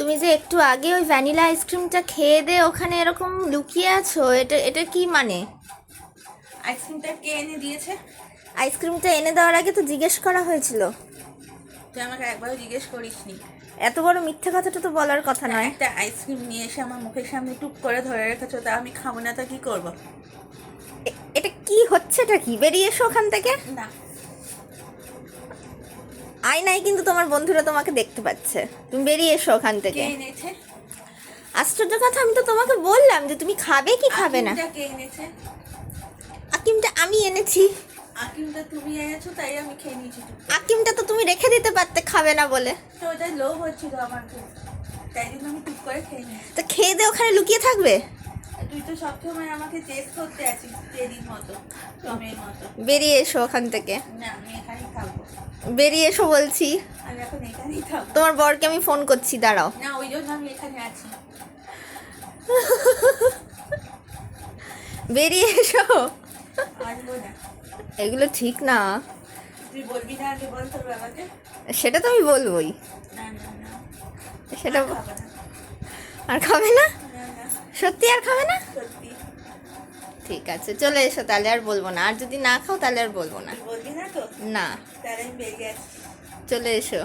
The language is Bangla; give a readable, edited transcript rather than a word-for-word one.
তুমি যে একটু আগে ওই ভ্যানিলা আইসক্রিমটা খেয়ে দে ওখানে এরকম লুকিয়ে আছো, এটা কি মানে? আইসক্রিমটা কে এনে দিয়েছে? আইসক্রিমটা এনে দেওয়ার আগে তো জিজ্ঞেস করা হয়েছিল। তুই আমাকে একবারও জিজ্ঞেস করিসনি। এত বড় মিথ্যে কথাটা তো বলার কথা নয়। একটা আইসক্রিম নিয়ে এসে আমার মুখের সামনে টুক করে ধরে রেখেছো, তা আমি খাবো না, তা কি করবো? এটা কি হচ্ছেটা কি? বেরিয়ে এসো ওখান থেকে। না, আয়নায় কিন্তু তোমার বন্ধুরা তোমাকে দেখতে পাচ্ছে, তুমি বেরিয়ে এসো ওখান কে থেকে। এনেছে? আশ্চর্য কথা, আমি তো তোমাকে বললাম যে তুমি খাবে কি খাবে না। আকিমটা কে এনেছে? আকিমটা আমি এনেছি। আকিমটা তুমি এনেছো, তাই আমি খেয়ে নিয়েছি টুক করে। আকিমটা তো তুমি রেখে দিতে পারতে খাবে না বলে। তো ওটাই লোভ হচ্ছিল আমার খুব, তাই জন্য আমি টুক করে খেয়ে নিয়েছি। তো খেয়ে দে ওখানে লুকিয়ে থাকবে। তুই তো সবসময় আমাকে চেস করতে আছিস, তেরির মতো, টমের মতো। বেরিয়ে এসো ওখান থেকে, না, আমি এখানেই থাকবো। বেরিয়ে এসো বলছি। আমি এখন এখানেই থাকবো। তোমার বরকে আমি ফোন করছি, দাঁড়াও। না, ওই জন্য আমি এখানে আছি। বেরিয়ে এসো। আসবো না। এগুলো ঠিক না। তুই বলবি না আগে, বল তোর বাবাকে। সেটা তো আমি বলবোই। না না না, সেটা আর খাবো না। আর খাবে না? না না, সত্যি আর খাবে না? সত্যি। ঠিক আছে, চলে এসো, তাহলে আর বলবো না। আর যদি না খাও তাহলে আর বলবো না। তুই বলবি না তো? না, তাহলে আমি বেরিয়ে আসছি। চলে এসো।